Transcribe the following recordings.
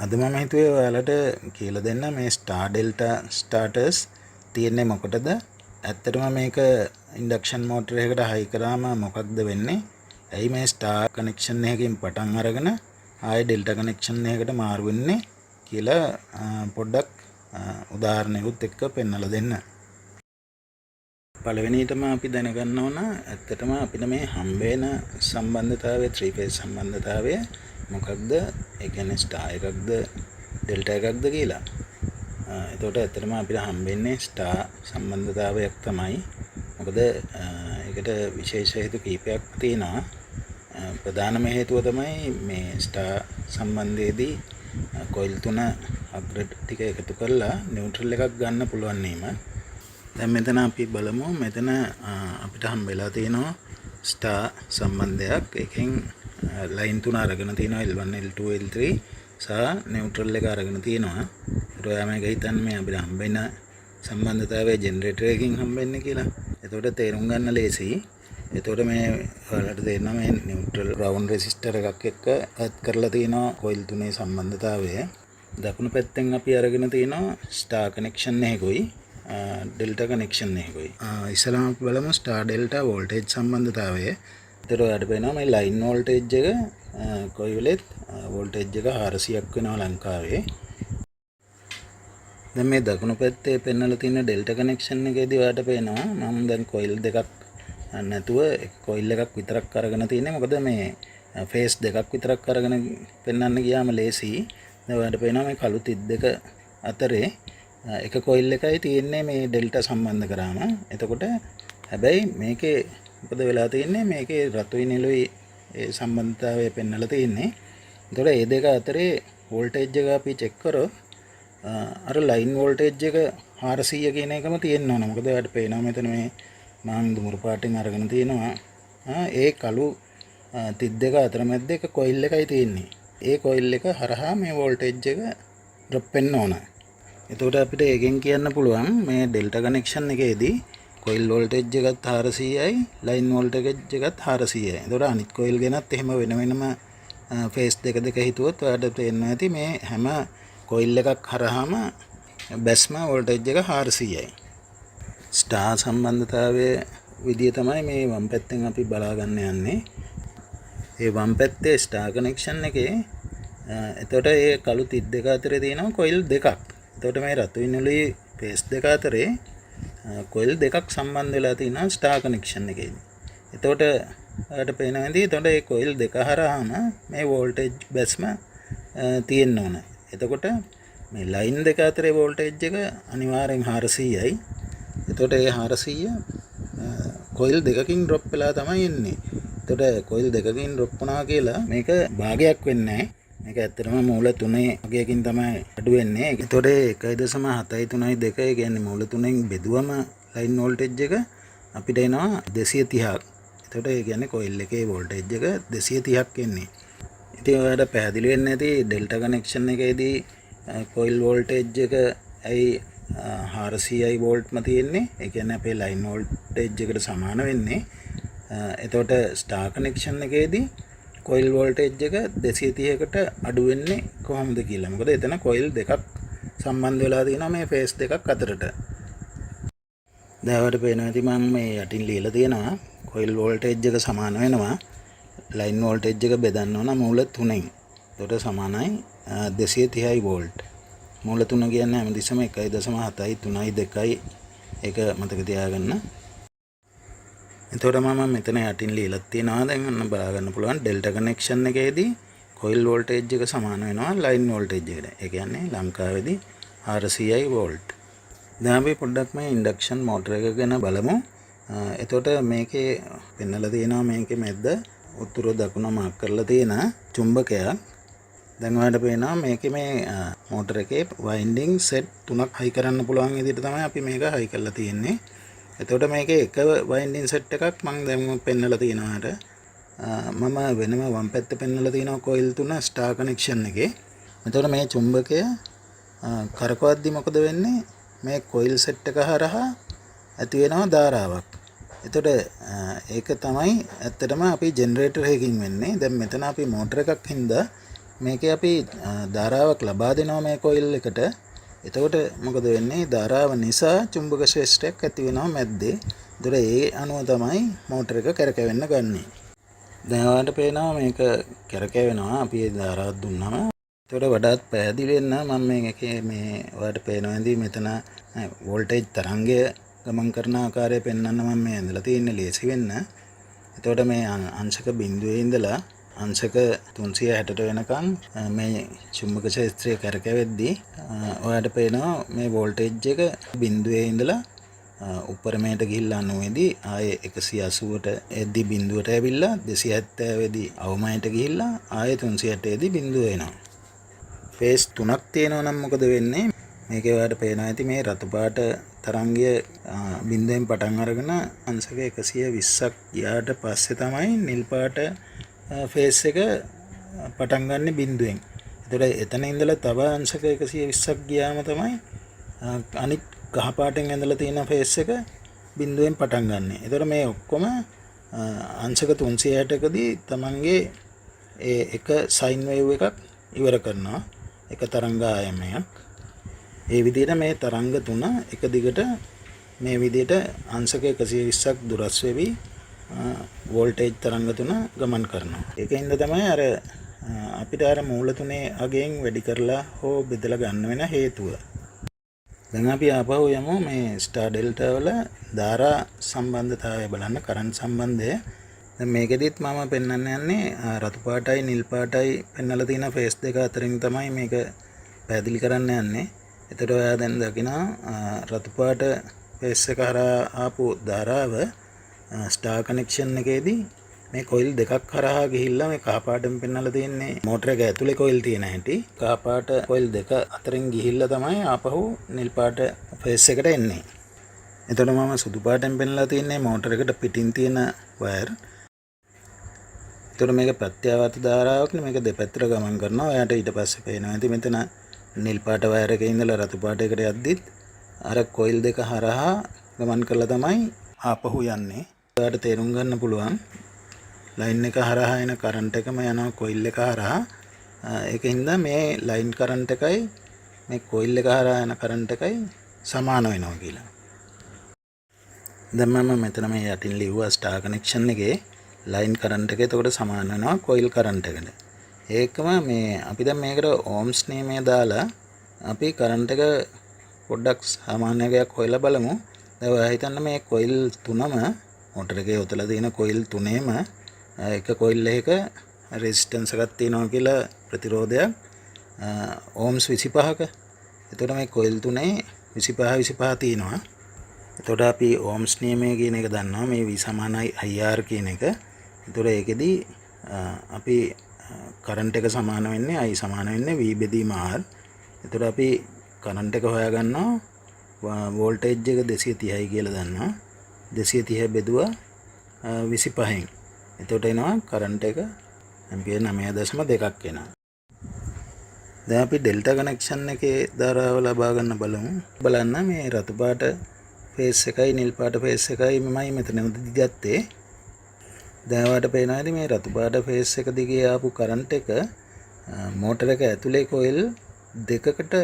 අද මම හිතුවේ ඔයාලට කියලා දෙන්න මේ ස්ටාර් ඩෙල්ටා ස්ටාර්ටර්ස් තියෙන්නේ මොකටද? ඇත්තටම මේක ඉන්ඩක්ෂන් මෝටර් එකකට හයි කරාම මොකක්ද වෙන්නේ? ඇයි මේ ස්ටාර් කනෙක්ෂන් එකකින් පටන් අරගෙන ආයෙ ඩෙල්ටා කනෙක්ෂන් එකකට මාරු වෙන්නේ කියලා පොඩ්ඩක් උදාහරණයකුත් එක්ක පෙන්නලා දෙන්න. පළවෙනියටම අපි දැනගන්න ඕන ඇත්තටම අපිට මේ හම්බ වෙන සම්බන්ධතාවය 3 phase සම්බන්ධතාවය මොකක්ද? ඒ කියන්නේ ස්ටාර් එකක්ද ඩෙල්ටා එකක්ද කියලා. එතකොට ඇත්තටම අපිට හම්බෙන්නේ ස්ටාර් සම්බන්ධතාවයක් තමයි. මොකද ඒකට විශේෂ හේතු කීපයක් තියෙනවා. ප්‍රධානම හේතුව තමයි මේ ස්ටාර් සම්බන්ධයේදී කොයිල් තුන අප්ග්‍රේඩ් ටික එකතු කරලා නියුට්‍රල් එකක් ගන්න පුළුවන් නේම. දැන් මෙතන අපි බලමු මෙතන අපිට හම්බෙලා තියෙනවා ස්ටාර් සම්බන්ධයක්. එකෙන් ලයින් තුන අරගෙන තියෙනවා L1 L2 L3 සහ නියුට්‍රල් එක අරගෙන තියෙනවා. ඒත් ඔයා මේක හිතන්නේ මේ අපිට හම්බෙන සම්බන්ධතාවය ජෙනරේටර් එකකින් හම්බෙන්නේ කියලා. එතකොට තේරුම් ගන්න ලේසි. එතකොට මේ ඔයාලට තේරෙනවා මේ නියුට්‍රල් ග්‍රවුන්ඩ් රෙසිස්ටර් එකක් එක්ක ඇඩ් කරලා තියෙනවා කොයිල් තුනේ සම්බන්ධතාවය. දකුණු පැත්තෙන් අපි අරගෙන තියෙනවා ස්ටාර් කනෙක්ෂන් එකකුයි ඩෙල්ටා කනෙක්ෂන් එකකුයි. ඉස්සෙල්ලාම අපි බලමු ස්ටාර් ඩෙල්ටා වෝල්ටේජ් සම්බන්ධතාවය. ඒතර ඔයාලට පේනවා මේ ලයින් වෝල්ටේජ් එක කොයිලෙත් වෝල්ටේජ් එක 400ක් වෙනවා ලංකාවේ. දැන් මේ දකුණු පැත්තේ පෙන්නලා තියෙන ඩෙල්ටා කනෙක්ෂන් එකේදී ඔයාලට පේනවා මම දැන් කොයිල් දෙකක් නැතුව කොයිල් එකක් විතරක් අරගෙන තියෙන්නේ. මොකද මේ ෆේස් දෙකක් විතරක් අරගෙන පෙන්වන්න ගියාම ලේසි. දැන් ඔයාලට පේනවා මේ කළු තිත් දෙක අතරේ එක කොයිල් එකයි තියෙන්නේ මේ ඩෙල්ටා සම්බන්ධ කරාම. එතකොට හැබැයි මේකේ මොකද වෙලා තියෙන්නේ මේකේ රතුයි නිලුයි ඒ සම්බන්ධතාවය පෙන්වලා තියෙන්නේ. එතකොට මේ දෙක අතරේ වෝල්ටේජ් එක අපි චෙක් කරොත් අර ලයින් වෝල්ටේජ් එක 400 කියන එකම තියෙන්න ඕන. මොකද ඔයාලට පේනවා මෙතන මේ මම දුමුරු පාටින් අරගෙන තියෙනවා. ඒ කළු තිත් දෙක අතර මැද එක කොයිල් එකයි තියෙන්නේ. ඒ කොයිල් එක හරහා මේ වෝල්ටේජ් එක ඩ්‍රොප් වෙන්න ඕන. එතකොට අපිට ඒකෙන් කියන්න පුළුවන් මේ ඩෙල්ටා කනෙක්ෂන් එකේදී කොයිල් වෝල්ටේජ් එකත් 400යි ලයින් වෝල්ටේජ් එකත් 400යි. එතකොට අනිත් කොයිල් ගැනත් එහෙම වෙන වෙනම ෆේස් දෙක හිතුවොත් ඔයාලට තේරෙනවා ඇති මේ හැම කොයිල් එකක් හරහාම බැස්ම වෝල්ටේජ් එක 400යි. ස්ටාර් සම්බන්ධතාවයේ විදිය තමයි මේ වම් පැත්තෙන් අපි බලා ගන්න යන්නේ. ඒ වම් පැත්තේ ස්ටාර් කනෙක්ෂන් එකේ එතකොට ඒ කළු තිත් දෙක අතරේ තියෙනවා කොයිල් දෙකක්. එතකොට මේ රතු විනුලි ෆේස් දෙක අතරේ කොයිල් දෙකක් සම්බන්ධ වෙලා තියෙනවා ස්ටාර් කනෙක්ෂන් එකේදී. එතකොට ඔයාලට පේනවා ඇති එතකොට මේ කොයිල් දෙක හරහාම මේ වෝල්ටේජ් බැස්ම තියෙන්න ඕන. එතකොට මේ ලයින් දෙක අතරේ වෝල්ටේජ් එක අනිවාර්යෙන් 400යි. එතකොට ඒ 400 කොයිල් දෙකකින් ඩ්‍රොප් වෙලා තමයි එන්නේ. එතකොට කොයිල් දෙකකින් ඩ්‍රොප් වුණා කියලා මේක භාගයක් වෙන්නේ නැහැ. මේක ඇත්තටම මූල 3 භාගයකින් තමයි අඩු වෙන්නේ. එතකොට 1.732 ඒ කියන්නේ මූල 3න් බෙදුවම ලයින් වෝල්ටේජ් එක අපිට එනවා 230ක්. එතකොට ඒ කියන්නේ කොයිල් එකේ වෝල්ටේජ් එක 230ක් එන්නේ. ඉතින් ඔයාලට පැහැදිලි වෙන්නේ නැති ඩෙල්ටා කනෙක්ෂන් එකේදී කොයිල් වෝල්ටේජ් එක ඇයි 400යි වෝල්ට්ම තියෙන්නේ. ඒ කියන්නේ අපේ ලයින් වෝල්ටේජ් එකට සමාන වෙන්නේ. එතකොට ස්ටාර් කනෙක්ෂන් එකේදී කොයිල් වෝල්ටේජ් එක 230කට අඩු වෙන්නේ කොහොමද කියලා. මොකද එතන කොයිල් දෙකක් සම්බන්ධ වෙලා තියෙනවා මේ ෆේස් දෙකක් අතරට. දැන් ඔයාලට පේනවා ඇති මම මේ යටින් ලියලා තියෙනවා කොයිල් වෝල්ටේජ් එක සමාන වෙනවා ලයින් වෝල්ටේජ් එක බෙදන්න ඕන මූල 3න්. එතකොට සමානයි 230යි වෝල්ට්. මූල 3 කියන්නේ හැමතිස්සම 1.7යි 3යි 2යි ඒක මතක තියාගන්න. එතකොට මම මෙතන යටින් ලියලා තියෙනවා දැන් ඔන්න බලා ගන්න පුළුවන් ඩෙල්ටා කනෙක්ෂන් එකේදී කොයිල් වෝල්ටේජ් එක සමාන වෙනවා ලයින් වෝල්ටේජ් එකට. ඒ කියන්නේ ලංකාවේදී 400යි වෝල්ට්. දැන් අපි පොඩ්ඩක් මේ ඉන්ඩක්ෂන් මෝටර එක ගැන බලමු. එතකොට මේකේ පෙන්නලා තියෙනවා මේකේ මැද්ද උතුරු දකුණ මාක් කරලා තියෙන චුම්බකයක්. දැන් ඔයාලට පේනවා මේකේ මේ මෝටර එකේ වයින්ඩින් සෙට් 3ක් හයි කරන්න පුළුවන් විදිහට තමයි අපි මේක හයි කරලා තියෙන්නේ. එතකොට මේකේ එක වයින්ඩින් සෙට් එකක් මම දැන් පෙන්නලා තියෙනවාට මම වෙනම වම් පැත්තේ පෙන්නලා තියෙනවා කොයිල් 3 ස්ටාර් කනෙක්ෂන් එකේ. එතකොට මේ චුම්බකය කරකවද්දි මොකද වෙන්නේ? මේ කොයිල් සෙට් එක හරහා ඇති වෙනවා ධාරාවක්. එතකොට ඒක තමයි ඇත්තටම අපි ජෙනරේටර් එකකින් වෙන්නේ. දැන් මෙතන අපි මෝටර එකක් හින්දා මේකේ අපි ධාරාවක් ලබා දෙනවා මේ කොයිල් එකට. එතකොට මොකද වෙන්නේ? ධාරාව නිසා චුම්බක ක්ෂේත්‍රයක් ඇති වෙනවා මැද්දේ. ඒතර ඒ අනුව තමයි මෝටර එක කරකැවෙන්න ගන්නෙ. දැන් ඔයාලට පේනවා මේක කරකැවෙනවා අපි ඒ ධාරාවක් දුන්නාම. ඒතකොට වඩාත් පැහැදිලි වෙන්න මම මේකේ මේ ඔයාලට පේනවා ඇඳි මෙතන වෝල්ටේජ් තරංගය ගමන් කරන ආකාරය පෙන්වන්න මම මේ ඇඳලා තියෙන්නේ ලේසි වෙන්න. එතකොට මේ අංශක බිඳුවේ ඉඳලා අංශක 360ට වෙනකන් මේ චුම්බක ක්ෂේත්‍රය කරකැවෙද්දී ඔයාලට පේනවා මේ වෝල්ටේජ් එක බිඳුවේ ඉඳලා උපරමයට ගිහිල්ලා 90 දී ආයේ 180ට එද්දි බිඳුවට ඇවිල්ලා 270 දී අවමයට ගිහිල්ලා ආයේ 360 දී බිඳුව එනවා. ෆේස් තුනක් තියෙනවා නම් මොකද වෙන්නේ? මේකේ ඔයාලට පේනවා ඇති මේ රතු පාට තරංගය බිඳුවෙන් පටන් අරගෙන අංශක 120ක් ගියාට පස්සේ තමයි නිල් පාට ෆේස් එක පටන් ගන්න බිඳුවෙන්. ඒතර එතන ඉඳලා තව අංශක 120ක් ගියාම තමයි අනිත් කහ පාටෙන් ඇඳලා තියෙන ෆේස් එක බිඳුවෙන් පටන් ගන්න. ඒතර මේ ඔක්කොම අංශක 360කදී තමන්ගේ ඒ එක සයින් වේව් එකක් ඉවර කරනවා. එක තරංග ආයමයක්. ඒ විදිහට මේ තරංග තුන එක දිගට මේ විදිහට අංශක 120ක් දුරස් වෙවි වෝල්ටේජ් තරංග තුන ගමන් කරනවා. ඒකින්ද තමයි අර අපිට අර මූල තුනේ අගෙන් වැඩි කරලා හෝ බෙදලා ගන්න වෙන හේතුව. දැන් අපි ආපහු යමු මේ ස්ටාර් ඩෙල්ටා වල ධාරා සම්බන්ධතාවය බලන්න කරන්ට් සම්බන්ධය. දැන් මේකෙදිත් මම පෙන්වන්න යන්නේ රතු පාටයි නිල් පාටයි පෙන්වලා තියෙන ෆේස් දෙක අතරින් තමයි මේක පැහැදිලි කරන්න යන්නේ. එතකොට ඔයා දැන් දකිනවා රතු පාට ෆේස් එක හරහා ආපු ධාරාව ස්ටාර් කනෙක්ෂන් එකේදී මේ කොයිල් දෙකක් හරහා ගිහිල්ලා මේ කහ පාටෙන් පෙන්වලා තියෙන්නේ මෝටර එක ඇතුලේ කොයිල් තියෙන හැටි. කහ පාට කොයිල් දෙක අතරින් ගිහිල්ලා තමයි ආපහු නිල් පාට ෆේස් එකට එන්නේ. එතකොට මම සුදු පාටෙන් පෙන්වලා තියෙන්නේ මෝටර එකට පිටින් තියෙන වයර්. එතකොට මේක ප්‍රත්‍යාවර්ත ධාරාවක් නේ. මේක දෙපැත්තට ගමන් කරනවා. එයාට ඊට පස්සේ පේනවා ඇති මෙතන නිල් පාට වයර් එකේ ඉඳලා රතු පාට එකට යද්දිත් අර කොයිල් දෙක හරහා ගමන් කරලා තමයි ආපහු යන්නේ. ඔයාලට තේරුම් ගන්න පුළුවන් ලයින් එක හරහා එන කරන්ට් එකම යනවා කොයිල් එක හරහා. ඒකින්ද මේ ලයින් කරන්ට් එකයි මේ කොයිල් එක හරහා යන කරන්ට් එකයි සමාන වෙනවා කියලා. දැන් මම මෙතන මේ යටින් ලිව්වා ස්ටාර් කනෙක්ෂන් එකේ ලයින් කරන්ට් එක එතකොට සමාන වෙනවා කොයිල් කරන්ට් එකට. ඒකම මේ අපි දැන් මේකට ඕම්ස් නියමය දාලා අපි කරන්ට් එක පොඩ්ඩක් සාමාන්‍යයක් හොයලා බලමු. දැන් ඔයා හිතන්න මේ කොයිල් තුනම මෝටර එකේ යොදලා තියෙන කොයිල් තුනේම එක කොයිල් එකක රෙසිස්ටන්ස් එකක් තියෙනවා කියලා ප්‍රතිරෝධයක් ඕම්ස් 25ක. එතකොට මේ කොයිල් තුනේ 25 තියෙනවා. එතකොට අපි ඕම්ස් නියමය කියන එක දන්නවා මේ V = IR කියන එක. එතකොට ඒකෙදි අපි කරන්ට් එක සමාන වෙන්නේ I සමාන වෙන්නේ V බෙදීම R. එතකොට අපි කරන්ට් එක හොයාගන්නවා වෝල්ටේජ් එක 230යි කියලා දන්නවා. 230 බෙදුවා 25න්. එතකොට එනවා කරන්ට් එක ඇම්පියර් 9.2ක් එනවා. දැන් අපි ඩෙල්ටා කනෙක්ෂන් එකේ ධාරාව ලබා ගන්න බලමු. බලන්න මේ රතු පාට ෆේස් එකයි නිල් පාට ෆේස් එකයි මමයි මෙතන ගත්තේ. දැන් ඔයාලට පේනවා ඇති මේ රතු පාට ෆේස් එක දිගේ ආපු කරන්ට් එක මෝටර එක ඇතුලේ කොයිල් දෙකකට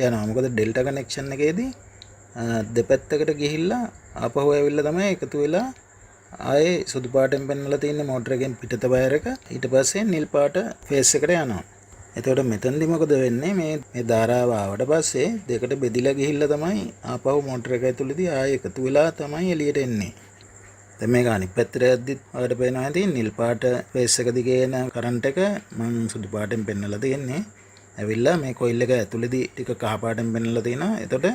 යනවා. මොකද ඩෙල්ටා කනෙක්ෂන් එකේදී දෙපැත්තකට ගිහිල්ලා ආපහු ඇවිල්ලා තමයි එකතු වෙලා ආයේ සුදු පාටෙන් පෙන්වලා තියෙන මෝටර එකෙන් පිටත වයර් එක ඊට පස්සේ නිල් පාට ෆේස් එකට යනවා. එතකොට මෙතනදි මොකද වෙන්නේ මේ ධාරාව ආවට පස්සේ දෙකට බෙදිලා ගිහිල්ලා තමයි ආපහු මෝටර එක ඇතුළේදී ආයේ එකතු වෙලා තමයි එළියට එන්නේ. දැන් මේක අනිත් පැත්තට යද්දිත් ඔයාලට පේනවා ඇති නිල් පාට ෆේස් එක දිගේ එන කරන්ට් එක මම සුදු පාටෙන් පෙන්වලා තියෙන්නේ. ඇවිල්ලා මේ කොයිල් එක ඇතුළේදී ටික කහ පාටෙන් පෙන්වලා තියෙනවා. එතකොට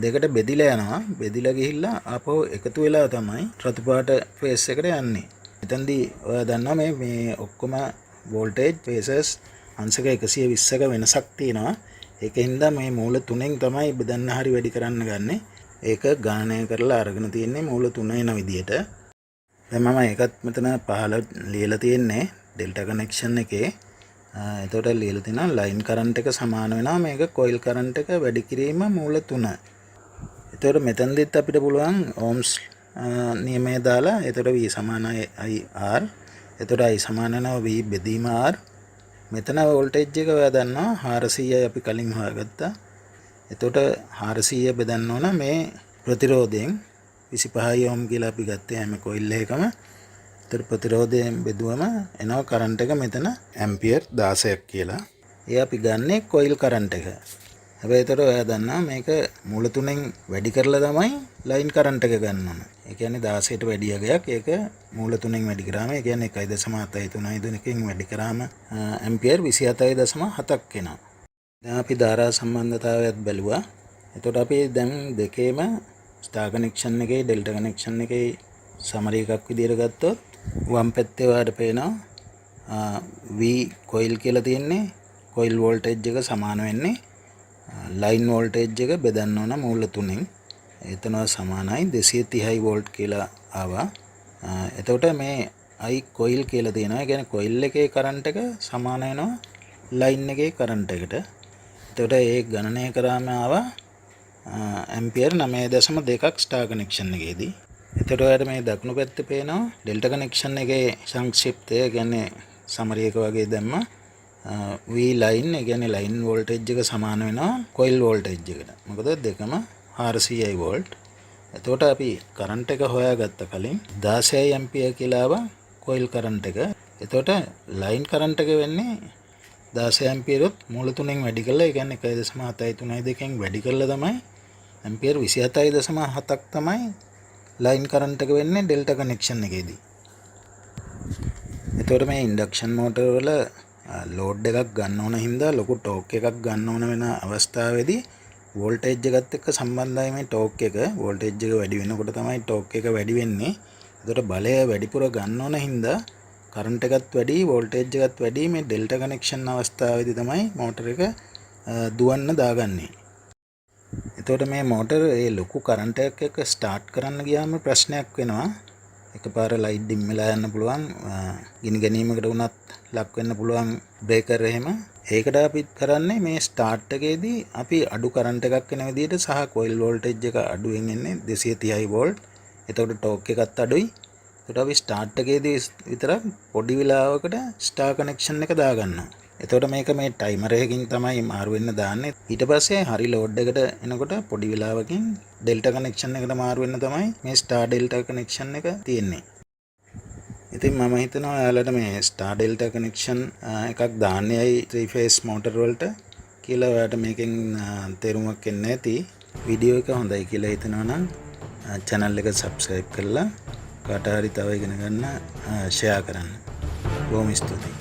දෙකට බෙදිලා යනවා. බෙදිලා ගිහිල්ලා ආපහු එකතු වෙලා තමයි රතු පාට ෆේස් එකට යන්නේ. එතෙන්දී ඔයා දන්නවා මේ ඔක්කොම වෝල්ටේජ් ෆේසස් අංශක 120ක වෙනසක් තියෙනවා. ඒකින්ද මේ මූල තුනෙන් තමයි බෙදන්න හරි වැඩි කරන්න ගන්නෙ. ඒක ගණනය කරලා අරගෙන තියෙන්නේ මූල තුන එන විදියට. දැන් මම ඒකත් මෙතන පහළ ලියලා තියෙන්නේ ඩෙල්ටා කනෙක්ෂන් එකේ. එතකොට ලියලා තියෙනවා ලයින් කරන්ට් එක සමාන වෙනවා මේක කොයිල් කරන්ට් එක වැඩි කිරීම මූල 3. එතකොට මෙතනදිත් අපිට පුළුවන් ඕම්ස් නියමය දාලා එතකොට V = IR. එතකොට I සමාන වෙනවා V බෙදීම R. මෙතන වෝල්ටේජ් එක ඔයා දන්නවා 400යි අපි කලින් හොයාගත්තා. එතකොට 400 බෙදන්න ඕන මේ ප්‍රතිරෝධයෙන් 25 ඕම් කියලා අපි ගත්තේ හැම කොයිල් එකකම. ඒතර ප්‍රතිරෝධයෙන් බෙදුවම එනවා කරන්ට් එක මෙතන ඇම්පියර් 16ක් කියලා. ඒ අපි ගන්නේ කොයිල් කරන්ට් එක. හැබැයි ඒතර ඔයා දන්නවා මේක මූල තුනෙන් වැඩි කරලා තමයි ලයින් කරන්ට් එක ගන්න ඕන. ඒ කියන්නේ 16ට වැඩි යගයක් ඒක මූල තුනෙන් වැඩි කරාම ඒ කියන්නේ 1.732කින් වැඩි කරාම ඇම්පියර් 27.7ක් එනවා. දැන් අපි ධාරා සම්බන්ධතාවයත් බැලුවා. එතකොට අපි දැන් දෙකේම ස්ටාර් කනෙක්ෂන් එකේ ඩෙල්ටා කනෙක්ෂන් එකේ සමරි එකක් විදියට ගත්තොත් වම් පැත්තේ ඔයාලට පේනවා V කොයිල් කියලා තියෙන්නේ කොයිල් වෝල්ටේජ් එක සමාන වෙන්නේ ලයින් වෝල්ටේජ් එක බෙදන්න ඕන මූල තුනෙන්. එතන සමානයි 230 වෝල්ට් කියලා ආවා. එතකොට මේ I කොයිල් කියලා තියෙනවා. ඒ කියන්නේ කොයිල් එකේ කරන්ට් එක සමාන වෙනවා ලයින් එකේ කරන්ට් එකට. එතකොට ඒ ගණනය කරාම ආවා ඇම්පියර් 9.2ක් ස්ටාර් කනෙක්ෂන් එකේදී. එතකොට ඔයාලට මේ දකුණු පැත්තේ පේනවා ඩෙල්ටා කනෙක්ෂන් එකේ සංක්ෂිප්තය. ඒ කියන්නේ සමරි එක වගේ දැම්මා V line ඒ කියන්නේ ලයින් වෝල්ටේජ් එක සමාන වෙනවා කොයිල් වෝල්ටේජ් එකට. මොකද දෙකම 400 වෝල්ට්. එතකොට අපි කරන්ට් එක හොයාගත්ත කලින් 16 ඇම්පියර් කියලා ආවා කොයිල් කරන්ට් එක. එතකොට ලයින් කරන්ට් එක වෙන්නේ 16 ඇම්පියරොත් මූල තුනෙන් වැඩි කරලා ඒ කියන්නේ 1.732කින් වැඩි කරලා තමයි ඇම්පියර් 27.7ක් තමයි ලයින් කරන්ට් එක වෙන්නේ ඩෙල්ටා කනෙක්ෂන් එකේදී. එතකොට මේ ඉන්ඩක්ෂන් මෝටර වල ලෝඩ් එකක් ගන්න ඕන හින්දා ලොකු ටෝක් එකක් ගන්න ඕන වෙන අවස්ථාවේදී වෝල්ටේජ් එකත් එක්ක සම්බන්ධයි මේ ටෝක් එක. වෝල්ටේජ් එක වැඩි වෙනකොට තමයි ටෝක් එක වැඩි වෙන්නේ. එතකොට බලය වැඩිපුර ගන්න ඕන හින්දා කරන්ට් එකත් වැඩි වෝල්ටේජ් එකත් වැඩි මේ ඩෙල්ටා කනෙක්ෂන් අවස්ථාවේදී තමයි මෝටර එක දුවන්න දාගන්නේ. එතකොට මේ මෝටර ඒ ලොකු කරන්ට් එකක් එක්ක ස්ටාර්ට් කරන්න ගියාම ප්‍රශ්නයක් වෙනවා. එකපාර ලයිට් ඩිම් වෙලා යන්න පුළුවන්. ගිනි ගැනීමකට වුණත් ලක් වෙන්න පුළුවන් බ්‍රේකර් එහෙම. ඒකට අපි කරන්නේ මේ ස්ටාර්ට් එකේදී අපි අඩු කරන්ට් එකක් වෙන විදිහට සහ කොයිල් වෝල්ටේජ් එක අඩුවෙන් එන්නේ 230 වෝල්ට්. එතකොට ටෝක් එකත් අඩුයි. එතකොට අපි ස්ටාර්ට් එකේදී විතරක් පොඩි වෙලාවකට ස්ටාර් කනෙක්ෂන් එක දාගන්නවා. එතකොට මේක මේ ටයිමර් එකකින් තමයි මාරු වෙන්න දාන්නේ. ඊට පස්සේ හරි ලෝඩ් එකට එනකොට පොඩි වෙලාවකින් ඩෙල්ටා කනෙක්ෂන් එකට මාරු වෙන්න තමයි මේ ස්ටාර් ඩෙල්ටා කනෙක්ෂන් එක තියෙන්නේ. ඉතින් මම හිතනවා ඔයාලට මේ ස්ටාර් ඩෙල්ටා කනෙක්ෂන් එකක් දාන්නේයි 3 ෆේස් මෝටර වලට කියලා ඔයාලට මේකෙන් තේරුමක් එන්නේ නැති. වීඩියෝ එක හොඳයි කියලා හිතනවා නම් channel එක subscribe කරලා කාට හරි තව ඉගෙන ගන්න ෂෙයා කරන්න. බොහොම ස්තුතියි.